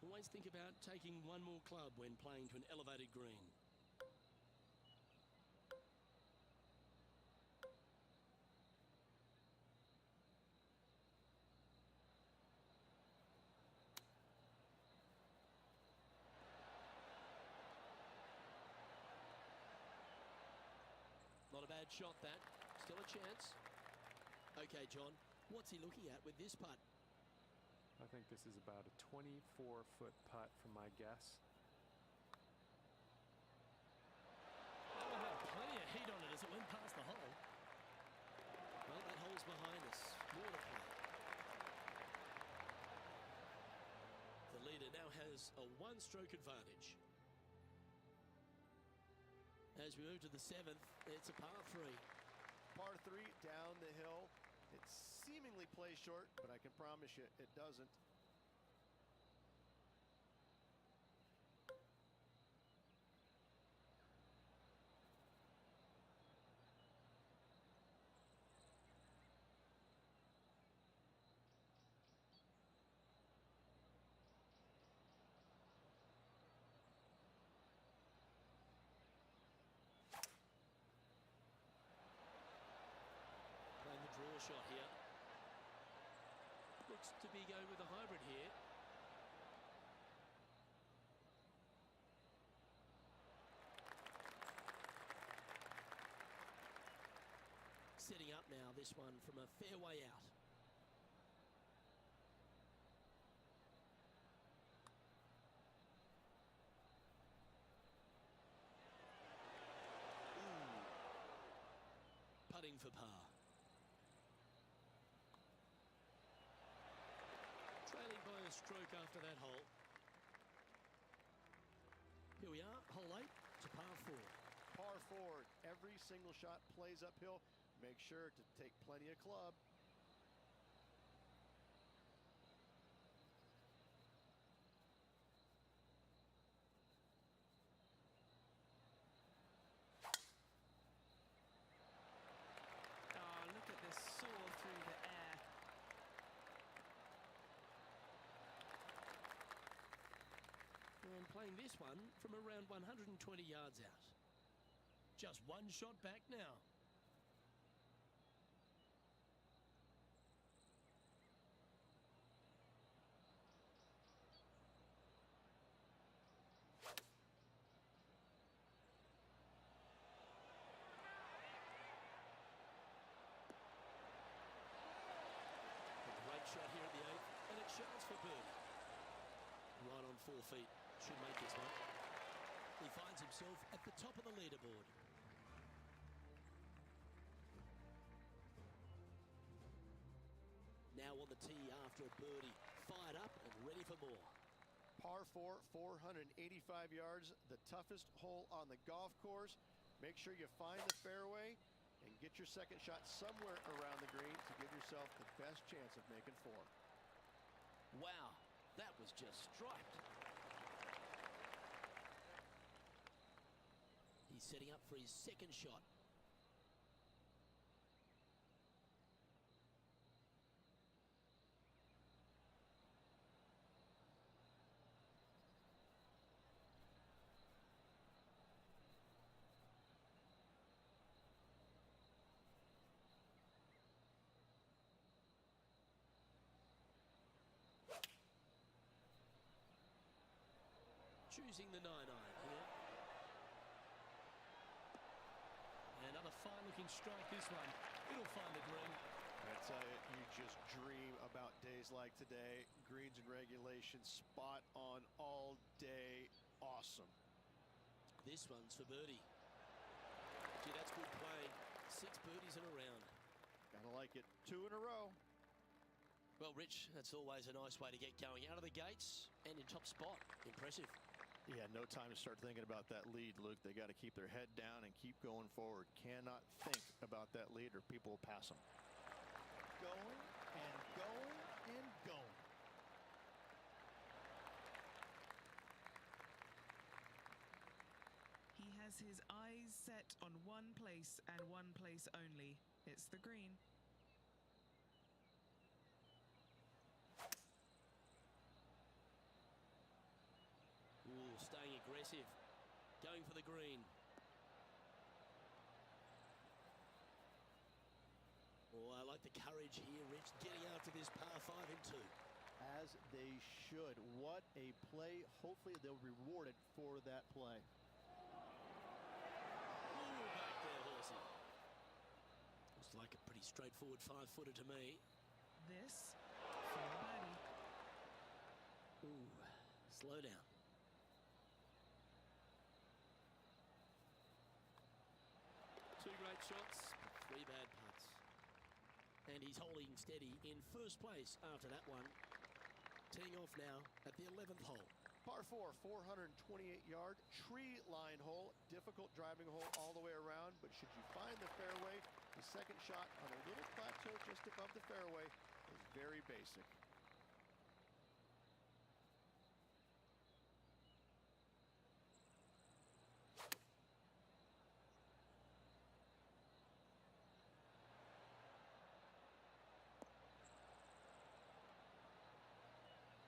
Always think about taking one more club when playing to an elevated green. Not a bad shot, that. Still a chance. Okay, John, what's he looking at with this putt? I think this is about a 24-foot putt from my guess. That one had plenty of heat on it as it went past the hole. Well, that hole's behind us. More to play. The leader now has a one-stroke advantage. As we move to the 7th, it's a par 3. Par 3 down the hill. It seemingly plays short, but I can promise you it doesn't. Playing the draw shot here. Looks to be going with a hybrid here. Setting up now, this one from a fairway out. Putting for par. Trailing by a stroke after that hole. Here we are, hole 8 to par 4. Par 4, every single shot plays uphill. Make sure to take plenty of club. Oh, look at this soar through the air. And playing this one from around 120 yards out. Just one shot back now. A great shot here at the 8th, and it shows for birdie. Right on 4 feet. Should make this one. He finds himself at the top of the leaderboard. Now on the tee after a birdie. Fired up and ready for more. Par 4, 485 yards, the toughest hole on the golf course. Make sure you find the fairway and get your second shot somewhere around the green to give yourself the best chance of making 4. Wow, That was just striped. He's setting up for his second shot. Choosing the 9-iron here. Another fine-looking strike, this one. It'll find the green. I tell you, you just dream about days like today. Greens and regulation, spot on all day. Awesome. This one's for birdie. Gee, that's good playing. 6 birdies in a round. Gotta like it. 2 in a row. Well, Rich, that's always a nice way to get going out of the gates and in top spot. Impressive. Yeah, no time to start thinking about that lead, Luke. They got to keep their head down and keep going forward. Cannot think about that lead or people will pass them. Going and going and going. He has his eyes set on one place and one place only. It's the green. Ooh, staying aggressive. Going for the green. Oh, I like the courage here, Rich, getting after this par 5 in 2. As they should. What a play. Hopefully they'll be rewarded for that play. Ooh, back there, horsey. Looks like a pretty straightforward 5-footer to me. This for the birdie. Ooh, slow down. Two great shots, 3 bad putts. And he's holding steady in first place after that one. Teeing off now at the 11th hole. Par 4, 428-yard tree line hole. Difficult driving hole all the way around, but should you find the fairway, the second shot on a little plateau just above the fairway is very basic.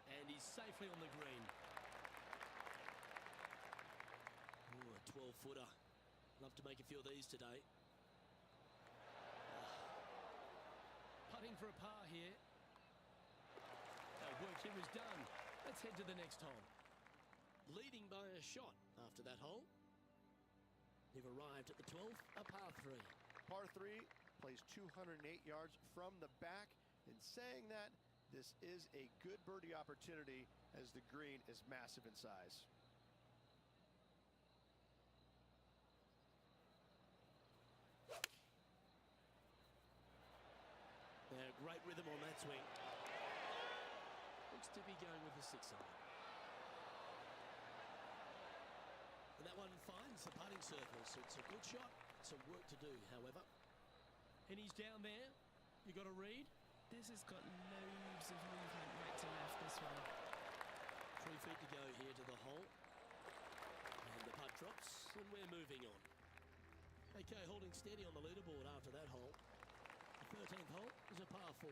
And he's safely on the green. Ooh, a 12-footer. Love to make a few of these today. Putting for a par here. Our work here is done. Let's head to the next hole. Leading by a shot after that hole. They've arrived at the 12th, a par 3. Par 3 plays 208 yards from the back. In saying that, this is a good birdie opportunity as the green is massive in size. Now, great rhythm on that swing. Looks to be going with the 6-iron. And that one finds the putting surface. It's a good shot. Some work to do, however. And he's down there. You got a read? This has got loads of movement right to left, this one. 3 feet to go here to the hole. And the putt drops, and we're moving on. Okay, holding steady on the leaderboard after that hole. The 13th hole is a par 4.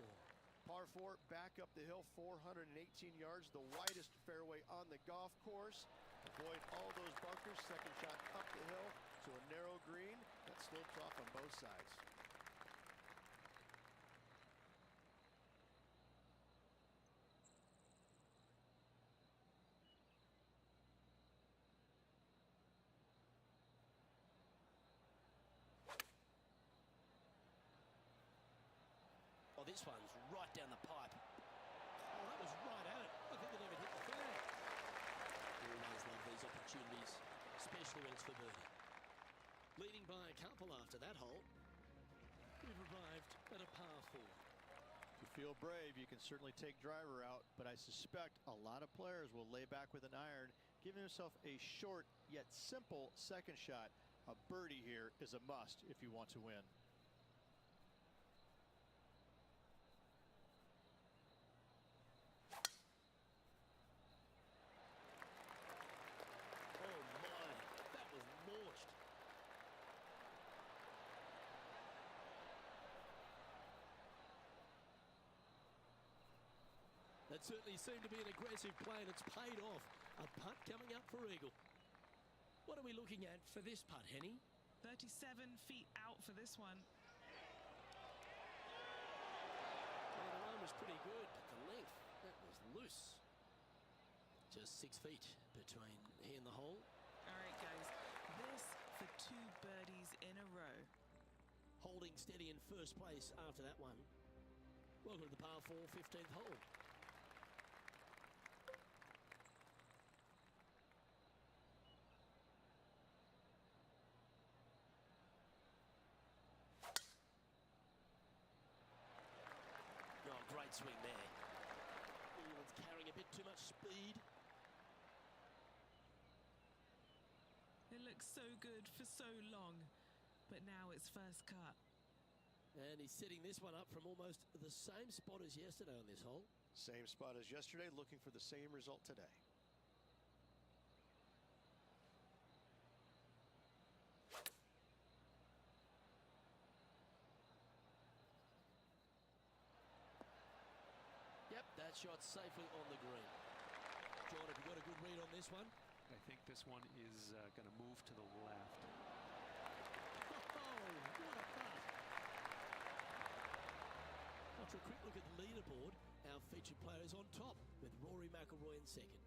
Par 4, back up the hill, 418 yards, the widest fairway on the golf course. Avoid all those bunkers. Second shot up the hill to a narrow green that slopes off on both sides. Oh, this one's right down the pipe. Oh, that was right at it. I think it never hit the flag. We always love these opportunities, especially when it's for birdie. Leading by a couple after that hole. We've arrived at a par 4. If you feel brave, you can certainly take driver out, but I suspect a lot of players will lay back with an iron, giving himself a short yet simple second shot. A birdie here is a must if you want to win. That certainly seemed to be an aggressive play, and it's paid off. A putt coming up for eagle. What are we looking at for this putt, Henny? 37 feet out for this one. Well, the run was pretty good, but the length, that was loose. Just 6 feet between he and the hole. All right, guys. This for 2 birdies in a row. Holding steady in first place after that one. Welcome to the par 4 15th hole. Oh, great swing there. Oh, it's carrying a bit too much speed. It looks so good for so long, but now it's first cut. And he's setting this one up from almost the same spot as yesterday on this hole. Same spot as yesterday, looking for the same result today. Yep, that shot's safely on the green. John, have you got a good read on this one? I think this one is going to move to the left. Oh, what a putt. After a quick look at the leaderboard, our featured player is on top with Rory McIlroy in second.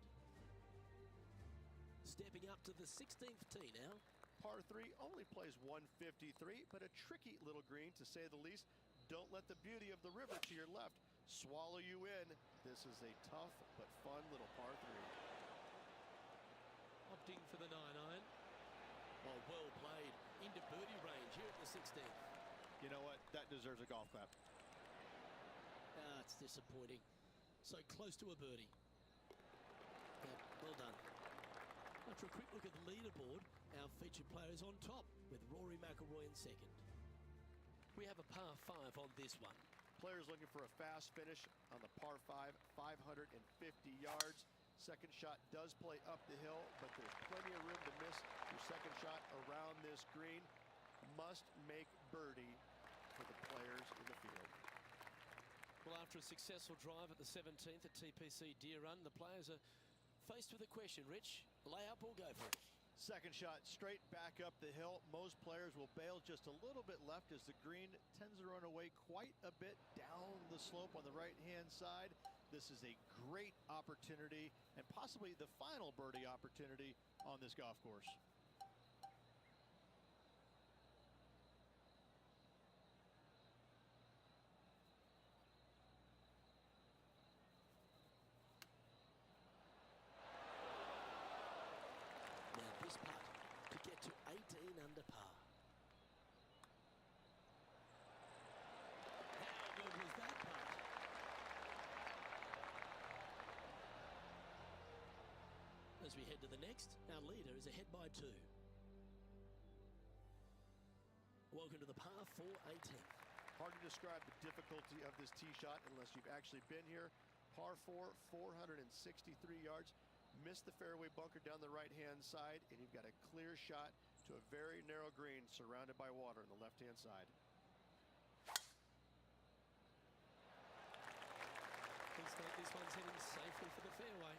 Stepping up to the 16th tee now. Par 3 only plays 153, but a tricky little green to say the least. Don't let the beauty of the river to your left swallow you in. This is a tough but fun little par 3. Opting for the 9-iron. Oh, well played. Into birdie range here at the 16th. You know what? That deserves a golf clap. Ah, it's disappointing. So close to a birdie. Yeah, well done. After a quick look at the leaderboard, our featured player is on top with Rory McIlroy in second. We have a par 5 on this one. Players looking for a fast finish on the par 5, 550 yards. Second shot does play up the hill, but there's plenty of room to miss your second shot around this green. Must make birdie for the players in the field. Well, after a successful drive at the 17th at TPC Deer Run, the players are faced with a question, Rich. Lay up or go for it? Second shot straight back up the hill. Most players will bail just a little bit left as the green tends to run away quite a bit down the slope on the right-hand side. This is a great opportunity and possibly the final birdie opportunity on this golf course. Now this putt to get to 18 under par. How good was that putt? As we head to the next, our leader is ahead by 2. Welcome to the par 4 18th. Hard to describe the difficulty of this tee shot unless you've actually been here. Par 4, 463 yards. Missed the fairway bunker down the right-hand side, and you've got a clear shot to a very narrow green surrounded by water on the left-hand side. Looks like this one's heading safely for the fairway.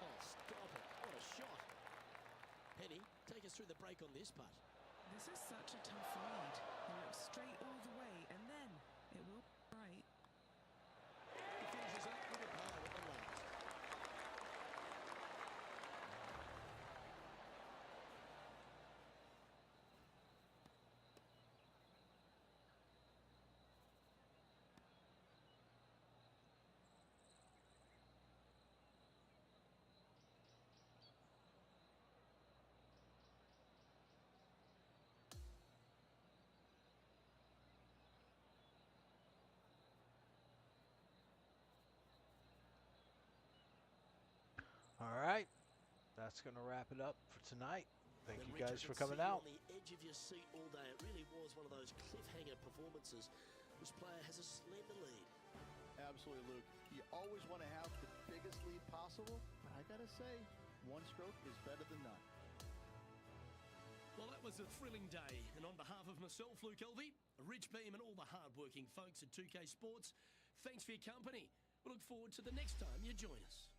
Oh, stop it. What a shot. Penny, take us through the break on this putt. This is such a tough read. It looks straight all the way, and then it will right. He finishes up with a par at the last. that's going to wrap it up for tonight. Thank And you Rich, I guys for could coming see you out. on the edge of your seat all day. It really was one of those cliffhanger performances. This player has a slender lead. Absolutely, Luke. You always want to have the biggest lead possible, but I gotta say, one stroke is better than none. Well, that was a thrilling day. And on behalf of myself, Luke Elvey, Rich Beam, and all the hard-working folks at 2K Sports, thanks for your company. We look forward to the next time you join us.